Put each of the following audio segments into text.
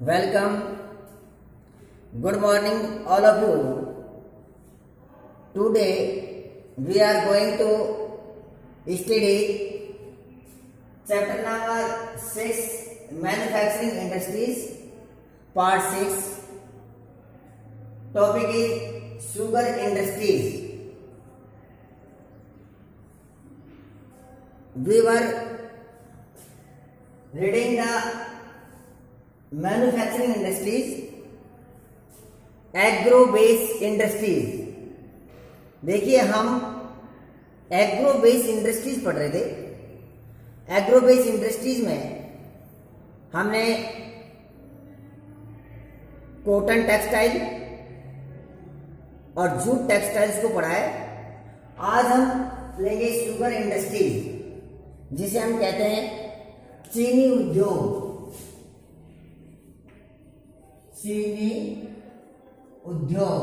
Welcome. Good morning, all of you. Today we are going to study chapter number 6, Manufacturing Industries, part 6. Topic is sugar industries. We were reading the manufacturing industries, agro base industries. देखिए हम agro base industries पढ़ रहे थे. Agro base industries में हमने cotton textile और jute textiles को पढ़ा है. आज हम लेंगे शुगर इंडस्ट्रीज, जिसे हम कहते हैं चीनी उद्योग. चीनी उद्योग.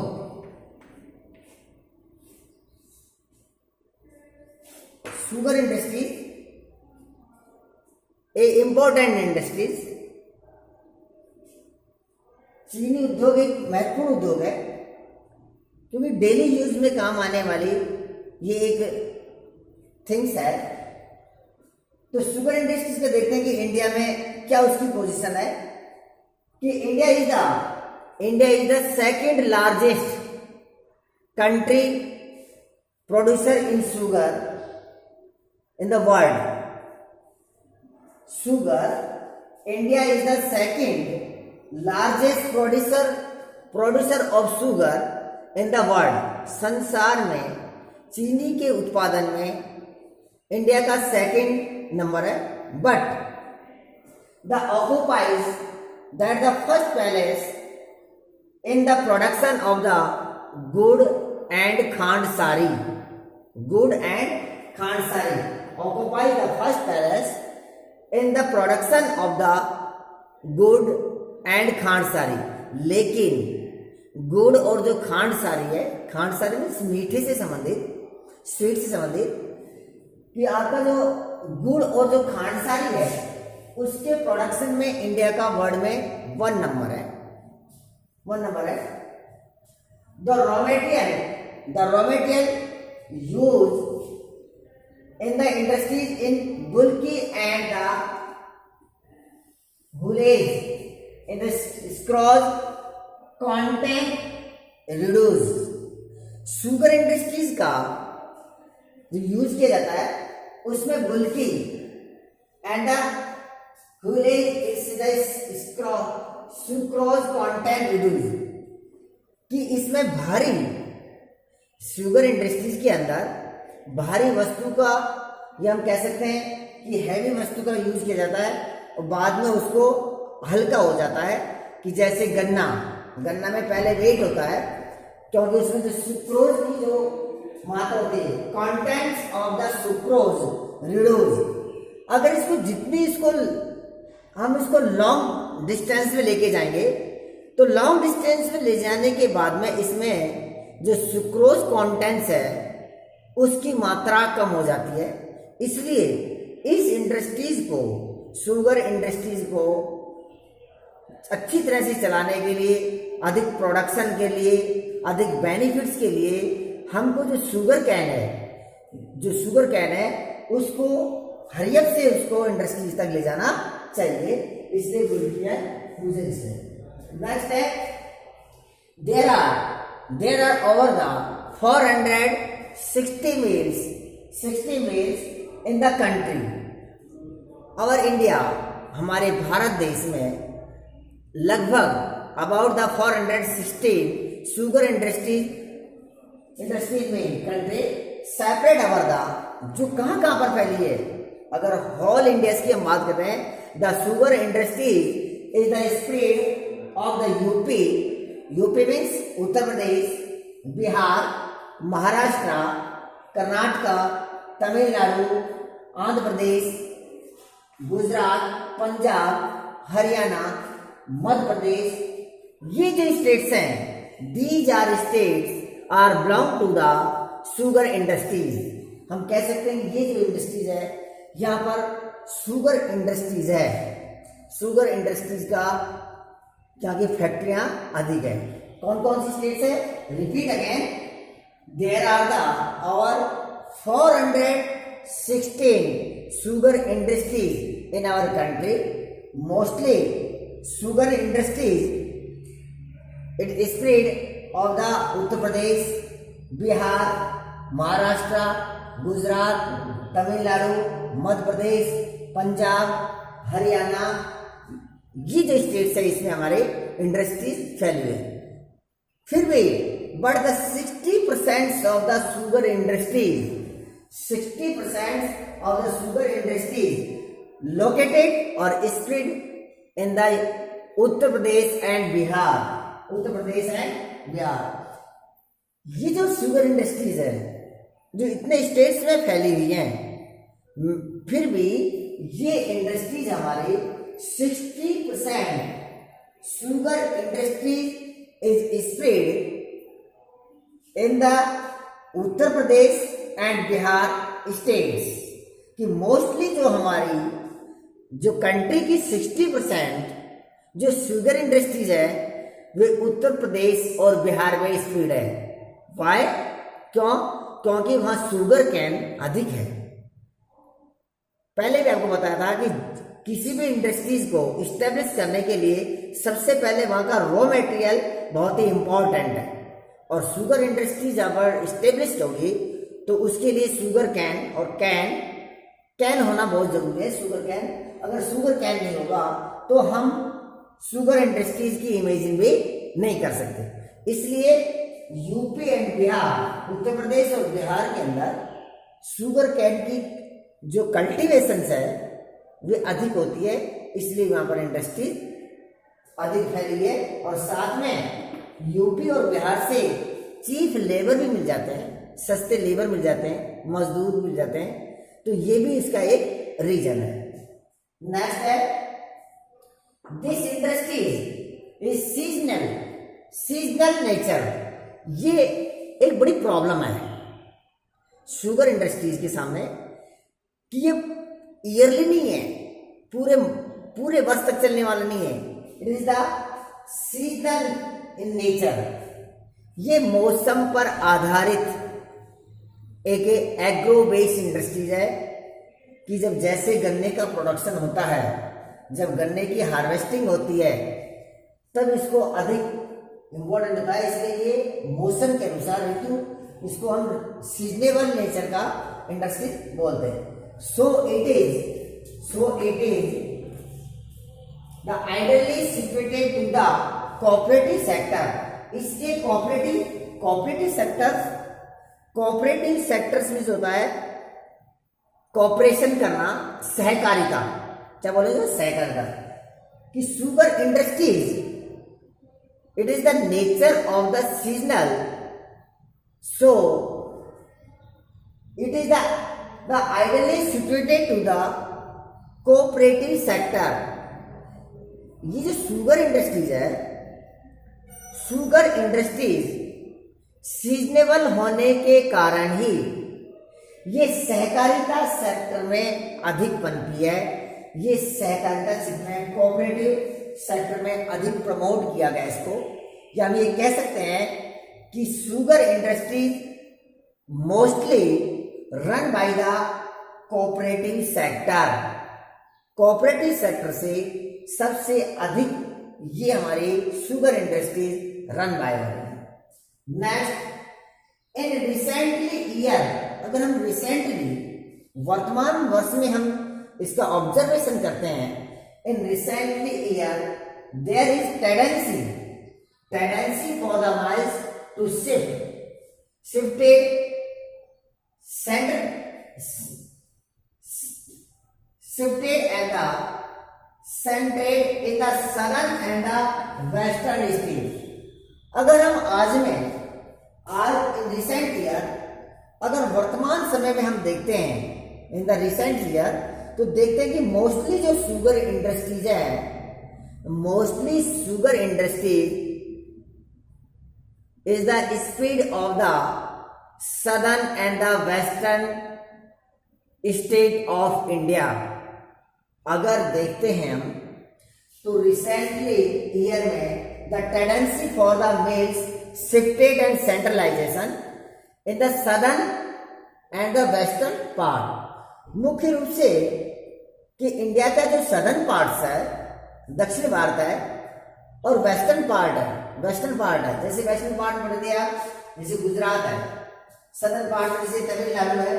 शुगर इंडस्ट्री ए इंपॉर्टेंट इंडस्ट्रीज. चीनी उद्योग एक महत्वपूर्ण उद्योग है, क्योंकि डेली यूज में काम आने वाली ये एक थिंग्स है. तो शुगर इंडस्ट्रीज को देखते हैं कि इंडिया में क्या उसकी पोजीशन है. कि India is the second largest country producer in sugar in the world. Sugar India is the second largest producer of sugar in the world. संसार में चीनी के उत्पादन में इंडिया का सेकेंड नंबर है. But the occupies that the first place in the production of the good and khand sari. Good and khand sari occupies the first place in the production of the good and khand sari. लेकिन गुड़ और जो खांड सारी है, खांड सारी में मीठे से संबंधित, स्वीट से संबंधित, कि आपका जो गुड़ और जो खांड सारी है उसके प्रोडक्शन में इंडिया का वर्ल्ड में वन नंबर है. The raw material use in the industries in bulky and the haulage in the sucrose content reduce. Sugar industries का जो यूज किया जाता है उसमें bulky and the sucrose content reduce, कि इसमें भारी शुगर इंडस्ट्रीज के अंदर भारी वस्तु का, या हम कह सकते हैं कि हैवी वस्तु का यूज किया जाता है और बाद में उसको हल्का हो जाता है. कि जैसे गन्ना में पहले वेट होता है, क्योंकि उसमें जो सुक्रोज की जो मात्रा होती है, contents of the sucrose reduce. अगर इसको जितनी हम इसको लॉन्ग डिस्टेंस में लेके जाएंगे, तो लॉन्ग डिस्टेंस में ले जाने के बाद में इसमें जो सुक्रोज कंटेंट्स है उसकी मात्रा कम हो जाती है. इसलिए इस इंडस्ट्रीज को, शुगर इंडस्ट्रीज को अच्छी तरह से चलाने के लिए, अधिक प्रोडक्शन के लिए, अधिक बेनिफिट्स के लिए हमको जो शुगर कैन है उसको हरियत से उसको इंडस्ट्रीज तक ले जाना चाहिए. इसलिए बुल्कियां यूज है. नेक्स्ट है, there are over the 460 mills in the country. और इंडिया, हमारे भारत देश में लगभग अबाउट द 416 शुगर इंडस्ट्रीज में कंट्री सेपरेट ओवर द, जो कहाँ पर फैली है. अगर होल इंडिया की हम बात करते हैं, the sugar industry is the spread of the UP means Uttar Pradesh, Bihar, Maharashtra, Karnataka, Tamil Nadu, Andhra Pradesh, Gujarat, Punjab, Haryana, Madhya Pradesh. ये जो स्टेट्स हैं, these are states are belong to the sugar industries. हम कह सकते हैं ये जो इंडस्ट्रीज है, यहाँ पर शुगर इंडस्ट्रीज है. शुगर इंडस्ट्रीज का जहाँ की फैक्ट्रियां अधिक है। कौन कौन सी स्टेट्स है? Repeat again, there are the और 416 sugar industries in our country. Mostly sugar industries it is spread of the Uttar Pradesh, Bihar, Maharashtra, Gujarat, Tamil Nadu, Madhya Pradesh, Punjab, Haryana, ये जो स्टेट्स है इसमें हमारे इंडस्ट्रीज फैली हुई है। फिर भी but the 60% of the sugar industries 60% of the sugar industries located or spread in the Uttar Pradesh and Bihar. Uttar Pradesh and Bihar, ये जो शुगर इंडस्ट्रीज है जो इतने स्टेट्स में फैली हुई हैं, फिर भी ये इंडस्ट्रीज हमारी 60% sugar industries is spread in the Uttar Pradesh and Bihar states, कि मोस्टली जो हमारी जो कंट्री की 60% जो शुगर इंडस्ट्रीज है वे उत्तर प्रदेश और बिहार में स्प्रेड है। वाई? क्यों? क्योंकि वहां शुगर कैन अधिक है। पहले भी आपको बताया था कि किसी भी इंडस्ट्रीज को इस्टेब्लिश करने के लिए सबसे पहले वहां का रॉ मटेरियल बहुत ही इंपॉर्टेंट है, और शुगर इंडस्ट्री जब इस्टेब्लिश होगी तो उसके लिए शुगर कैन और कैन होना बहुत जरूरी है। शुगर कैन, अगर शुगर कैन नहीं होगा तो हम शुगर इंडस्ट्रीज की इमेजिन भी नहीं कर सकते। इसलिए यूपी एंड बिहार, उत्तर प्रदेश और बिहार के अंदर शुगर कैन की जो कल्टीवेशन है वे अधिक होती है, इसलिए वहां पर इंडस्ट्रीज अधिक फैली है। और साथ में यूपी और बिहार से चीफ लेबर भी मिल जाते हैं, सस्ते लेबर मिल जाते हैं, मजदूर मिल जाते हैं, तो ये भी इसका एक रीजन है। नेक्स्ट है, this industry is seasonal nature. ये एक बड़ी प्रॉब्लम है शुगर इंडस्ट्रीज के सामने कि ये ईयरली नहीं है, पूरे वर्ष तक चलने वाला नहीं है। It is the seasonal in nature. ये मौसम पर आधारित एक एग्रो बेस्ड इंडस्ट्रीज है कि जब जैसे गन्ने का प्रोडक्शन होता है, जब गन्ने की हार्वेस्टिंग होती है तब इसको अधिक इम्पोर्टेंट होता है, इसलिए ये मौसम के अनुसार ऋतु, इसको हम सीजनेबल नेचर का इंडस्ट्री बोलते हैं। So it is the ideally situated to the cooperative sector. इसके कोऑपरेटिव सेक्टर्स में जो होता है कॉपरेशन करना, सहकारिता, क्या बोलेंगे, सहकारिता, कि sugar industries it is the nature of the seasonal, so it is the ideally situated to the cooperative sector. ये जो शुगर इंडस्ट्रीज है, शुगर इंडस्ट्रीज सीजनेबल होने के कारण ही ये सहकारिता सेक्टर में अधिक पनपी है। ये सहकारिता सेक्टर में, कोऑपरेटिव सेक्टर में अधिक प्रमोट किया गया इसको, या हम ये कह सकते हैं कि sugar industries mostly run by the cooperative sector. Cooperative sector से सबसे अधिक ये हमारी शुगर इंडस्ट्रीज रन बाय हो रही है। नेक्स्ट, इन रिसेंटली ईयर, अगर हम रिसेंटली वर्तमान वर्ष में हम इसका ऑब्जर्वेशन करते हैं, in recently year there is tendency for the miles to shifted and centered in the southern and the western states। अगर हम आज इन रिसेंट ईयर, अगर वर्तमान समय में हम देखते हैं इन द रिसेंट ईयर, तो देखते हैं कि मोस्टली जो शुगर इंडस्ट्रीज है, mostly sugar industries is the spread of the southern and the western state of India. अगर देखते हैं हम तो रिसेंटली ईयर में the tendency for the mills shifted and centralisation in the southern and the western part. मुख्य रूप से कि इंडिया का जो सदर्न पार्ट है, दक्षिण भारत है, और वेस्टर्न पार्ट है, जैसे वेस्टर्न पार्ट में दिया जैसे गुजरात है, सदर्न पार्ट में जैसे तमिलनाडु है,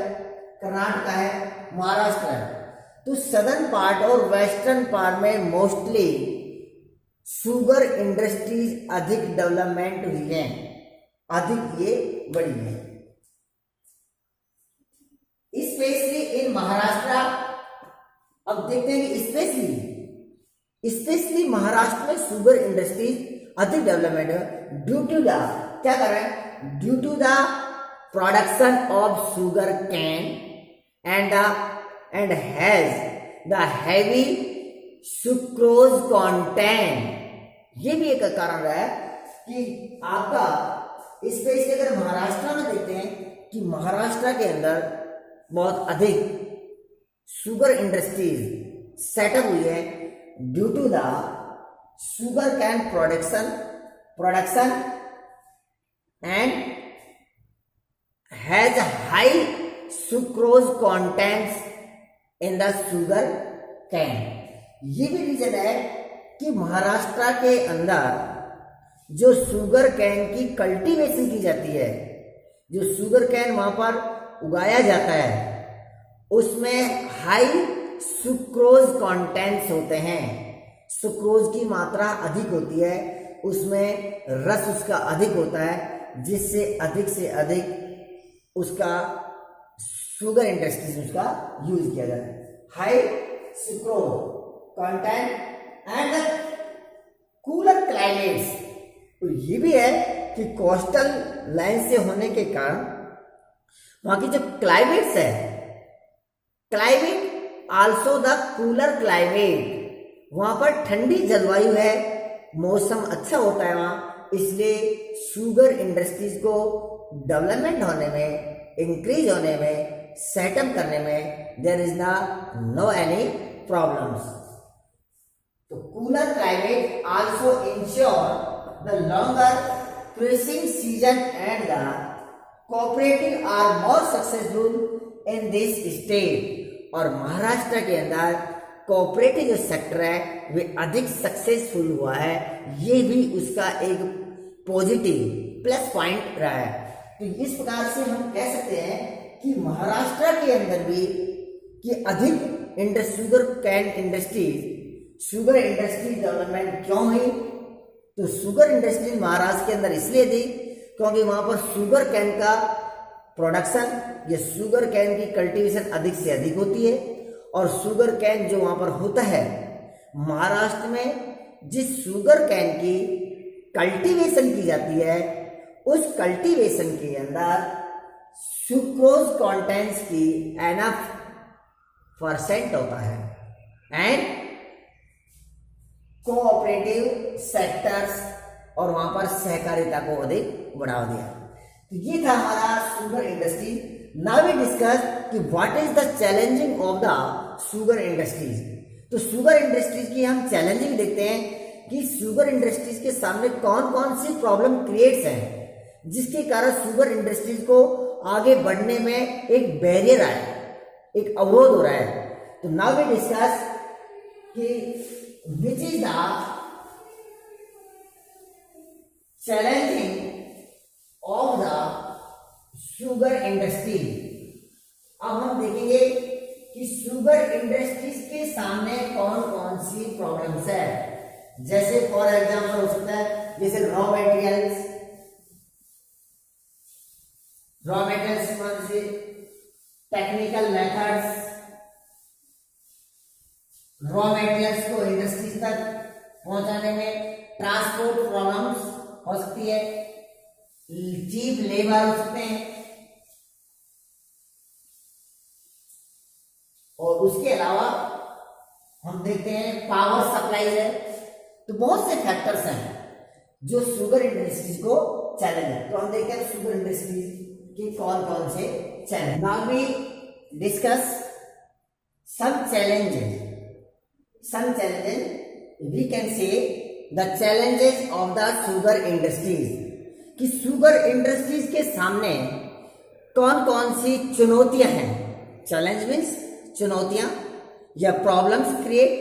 कर्नाटक है, महाराष्ट्र है। तो सदर्न पार्ट और वेस्टर्न पार्ट में मोस्टली शुगर इंडस्ट्रीज अधिक डेवलपमेंट हुई है, अधिक ये बढ़ी है, स्पेशली इन महाराष्ट्र। अब देखते हैं कि स्पेशली महाराष्ट्र में शुगर इंडस्ट्रीज अधिक डेवलपमेंट है ड्यू टू द, क्या कर रहे हैं, due to the production of sugar cane and has the heavy sucrose content. ये भी एक कारण है कि आपका स्पेशली अगर महाराष्ट्र में देखते हैं कि महाराष्ट्र के अंदर बहुत अधिक शुगर इंडस्ट्रीज सेटअप हुई है due to the sugar cane production and has high sucrose contents in the sugar cane. ये भी रीजन है कि महाराष्ट्र के अंदर जो शुगर कैन की कल्टीवेशन की जाती है, जो शुगर कैन वहां पर उगाया जाता है, उसमें हाई सुक्रोज कंटेंट्स होते हैं, सुक्रोज की मात्रा अधिक होती है, उसमें रस उसका अधिक होता है, जिससे अधिक से अधिक उसका शुगर इंडस्ट्रीज उसका यूज किया जाता है। High sucrose content and cooler climates. तो ये भी है कि कोस्टल लाइन से होने के कारण वहां की जो क्लाइमेट्स है, climate also the cooler climate, वहां पर ठंडी जलवायु है, मौसम अच्छा होता है वहां, इसलिए शुगर इंडस्ट्रीज को डेवलपमेंट होने में, इंक्रीज होने में, सेटअप करने में there is no any problems. तो cooler climate also ensure the longer crushing season and the cooperative are more successful in this state. और महाराष्ट्र के अंदर कोऑपरेटिव जो सेक्टर है वे अधिक सक्सेसफुल हुआ है, ये भी उसका एक पॉजिटिव प्लस पॉइंट रहा है। तो इस प्रकार से हम कह सकते हैं कि महाराष्ट्र के अंदर भी कि अधिक sugar cane industries, sugar industry development क्यों हुई, तो शुगर इंडस्ट्री महाराष्ट्र के अंदर इसलिए थी क्योंकि वहां पर शुगर कैन का प्रोडक्शन या शुगर कैन की कल्टीवेशन अधिक से अधिक होती है, और शुगर कैन जो वहां पर होता है महाराष्ट्र में, जिस शुगर कैन की कल्टीवेशन की जाती है उस कल्टीवेशन के अंदर सुक्रोज कंटेंट्स की एनफ % होता है एंड कोऑपरेटिव सेक्टर्स, और वहां पर सहकारिता को अधिक बढ़ावा दिया। तो ये था हमारा sugar industry. Now we discuss कि what is the challenging of the sugar industries. तो शुगर इंडस्ट्रीज की हम चैलेंजिंग देखते हैं कि शुगर इंडस्ट्रीज के सामने कौन कौन सी प्रॉब्लम क्रिएट्स हैं, जिसके कारण शुगर इंडस्ट्रीज को आगे बढ़ने में एक बैरियर आया, एक अवरोध हो रहा है। तो नाउ वी डिस्कस कि which is the challenging of the sugar industry. अब हम देखेंगे कि शुगर इंडस्ट्रीज के सामने कौन कौन सी प्रॉब्लम्स है। जैसे फॉर एग्जांपल हो सकता है जैसे रॉ मटेरियल्स से टेक्निकल मेथड्स, रॉ मटेरियल्स को इंडस्ट्रीज तक पहुंचाने में ट्रांसपोर्ट प्रॉब्लम्स हो सकती है, चीप लेबर हो सकते हैं, और उसके अलावा हम देखते हैं पावर सप्लाई है। तो बहुत से फैक्टर्स हैं जो शुगर इंडस्ट्रीज को चैलेंज है। तो हम देखते हैं शुगर इंडस्ट्रीज के कौन कौन से challenge. Now we discuss some challenges we can say the challenges of the sugar industries, कि शुगर इंडस्ट्रीज के सामने कौन कौन सी चुनौतियां हैं। चैलेंज मीन्स चुनौतियां या प्रॉब्लम्स क्रिएट,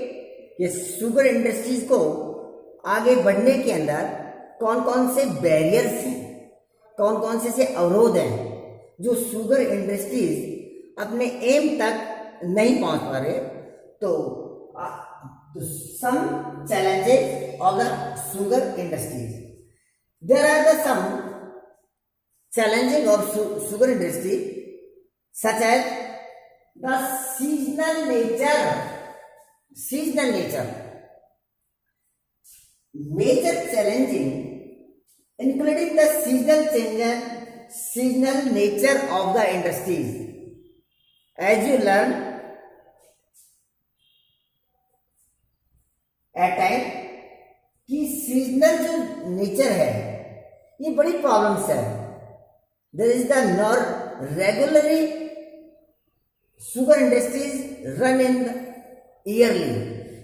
ये शुगर इंडस्ट्रीज को आगे बढ़ने के अंदर कौन कौन से बैरियर्स हैं, कौन कौन से अवरोध हैं जो शुगर इंडस्ट्रीज अपने एम तक नहीं पहुंच पा रहे। तो some challenges of the sugar industries, there are the some challenging of sugar industry such as the seasonal nature, major challenging including the seasonal nature of the industries. As you learn at time कि seasonal जो nature है ये बड़ी problems है। There is the not regularly sugar industries run in yearly,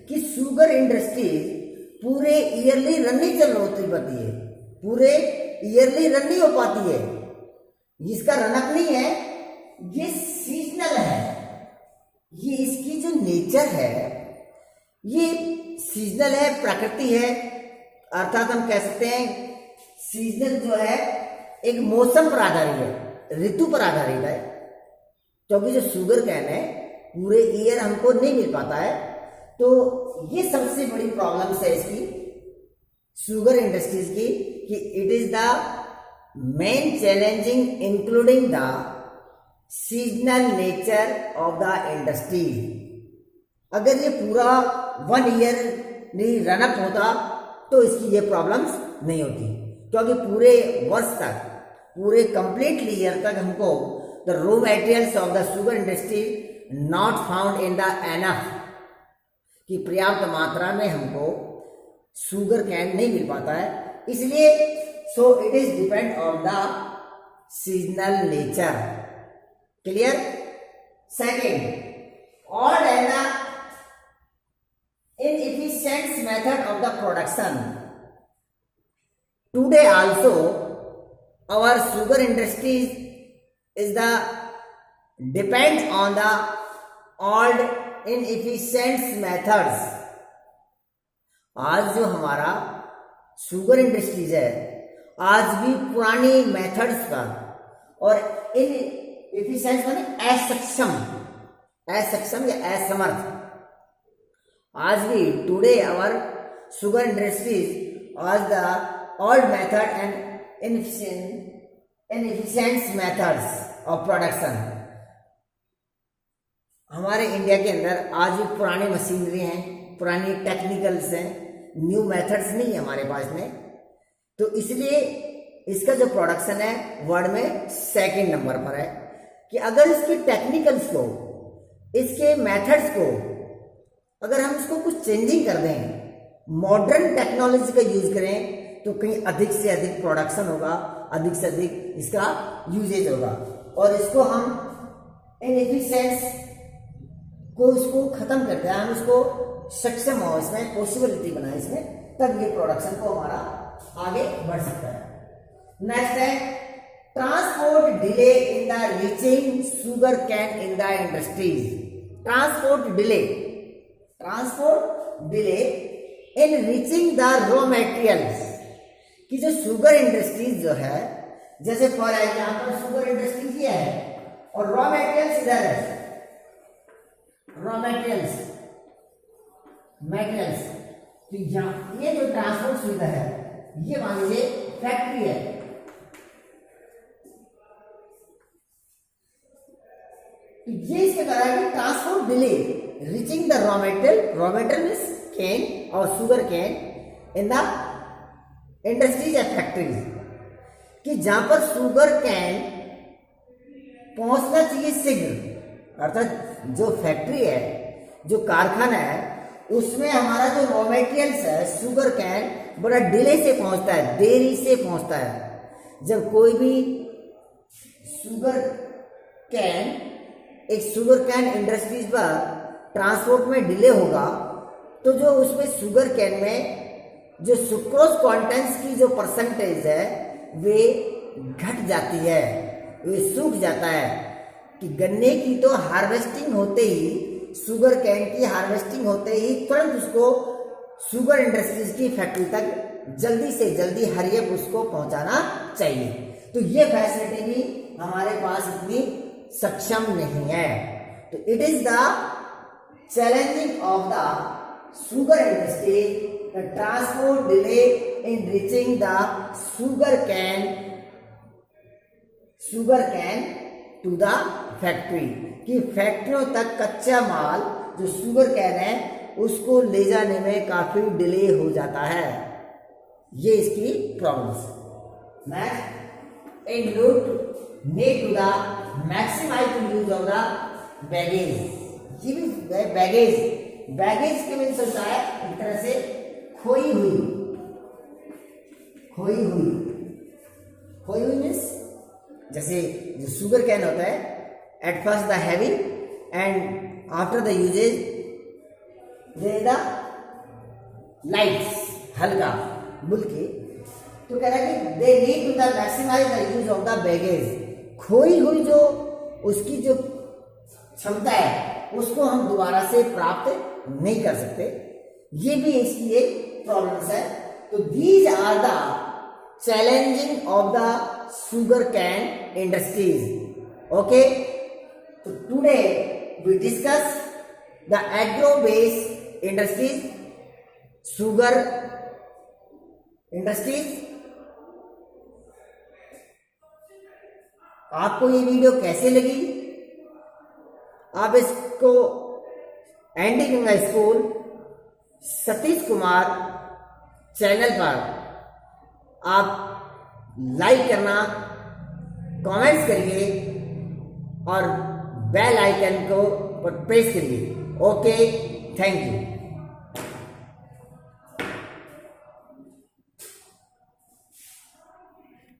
कि sugar industries पूरे yearly run नहीं चल होती पाती है, पूरे ईयरली रन नहीं हो पाती है, इसका रनअप नहीं है, ये सीजनल है। ये इसकी जो नेचर है ये सीजनल है, प्रकृति है, अर्थात हम कह सकते हैं सीजनल जो है एक मौसम पर आधारित है, ऋतु पर आधारित है, क्योंकि जो शुगर कैन है पूरे ईयर हमको नहीं मिल पाता है। तो ये सबसे बड़ी प्रॉब्लम्स है इसकी शुगर इंडस्ट्रीज की, कि it is the main challenging including the seasonal nature of the industries. अगर ये पूरा 1 ईयर नहीं रनअप होता तो इसकी ये प्रॉब्लम्स नहीं होती, क्योंकि पूरे वर्ष तक, पूरे कंप्लीटली ईयर तक हमको the raw materials of the sugar industry not found in the enough, कि पर्याप्त मात्रा में हमको शुगर कैन नहीं मिल पाता है, इसलिए सो it is depend on the seasonal nature. Clear? Second, odd and the inefficient method of the production. Today also our sugar industries is the depend on the old inefficient methods. आज जो हमारा sugar industries है आज भी पुरानी methods पर और inefficient माने असक्षम या असमर्थ, आज भी टुडे आवर शुगर इंडस्ट्रीज आज the old method and inefficient methods of production. हमारे इंडिया के अंदर आज भी पुरानी मशीनरी हैं, पुरानी टेक्निकल्स हैं, न्यू मेथड्स नहीं है हमारे पास में। तो इसलिए इसका जो प्रोडक्शन है वर्ल्ड में सेकंड नंबर पर है, कि अगर इसकी टेक्निकल्स को, इसके मेथड्स को अगर हम इसको कुछ चेंजिंग कर दें, मॉडर्न टेक्नोलॉजी का यूज करें, तो कहीं अधिक से अधिक प्रोडक्शन होगा, अधिक से अधिक इसका यूजेज होगा, और इसको हम इनएफिशिएंस को इसको खत्म करते हैं, हम इसको सक्षम हो, इसमें पॉसिबिलिटी बनाए इसमें, तब ये प्रोडक्शन को हमारा आगे बढ़ सकता है। नेक्स्ट है transport delay in the reaching sugar cane in the industries. Transport delay in reaching the raw materials, कि जो शुगर इंडस्ट्रीज जो है, जैसे फॉर एग्जाम्पल शुगर इंडस्ट्रीज ये है और रॉ मटेरियल्स इधर है, रॉ मटेरियल्स तो यहाँ ये जो ट्रांसपोर्ट सुविधा है ये मान लीजिए फैक्ट्री है, तो ये इसके कारण transport delay reaching the raw material means cane और sugar cane in the industries and factories, कि जहां पर शुगर कैन पहुंचना चाहिए शीघ्र, अर्थात जो फैक्ट्री है, जो कारखाना है, उसमें हमारा जो रॉ मटेरियल्स है शुगर कैन बड़ा डिले से पहुंचता है, देरी से पहुंचता है। जब कोई भी शुगर कैन, एक शुगर कैन इंडस्ट्रीज पर ट्रांसपोर्ट में डिले होगा तो जो उसमें शुगर कैन में जो सुक्रोज कंटेंट्स की जो परसेंटेज है वे घट जाती है, वे सूख जाता है। कि गन्ने की तो हार्वेस्टिंग होते ही, शुगर कैन की हार्वेस्टिंग होते ही तुरंत उसको शुगर इंडस्ट्रीज की फैक्ट्री तक जल्दी से जल्दी हरियप उसको पहुंचाना चाहिए। तो ये फैसिलिटी भी हमारे पास इतनी सक्षम नहीं है। तो it is the challenging of the sugar industry, the transport delay in reaching the sugar cane to the factory, कि फैक्ट्रियों तक कच्चा माल जो शुगर कैन है उसको ले जाने में काफी डिले हो जाता है। ये इसकी प्रॉब्लम्स। नेक्स्ट, इन लूट need to the maximise use of the bagasse. ये भी बैगेज के मीन्स होता है एक तरह से खोई हुई मीन्स जैसे जो शुगर कैन होता है, at first the heavy and after the usages they the lights, हल्का बुल्की। तो कह रहा है कि they need to the maximise the use of the bagasse. खोई हुई जो उसकी जो क्षमता है उसको हम दोबारा से प्राप्त नहीं कर सकते। ये भी इसकी एक प्रॉब्लम्स है। तो these are the challenging of the sugar cane industries. Okay, तो today we discuss the agro based industries, sugar industries. आपको ये वीडियो कैसे लगी? आप इसको ND Ganga school Satish Kumar channel पर आप लाइक करना, कमेंट्स करिए और बेल आइकन को प्रेस करिए। Okay, thank you.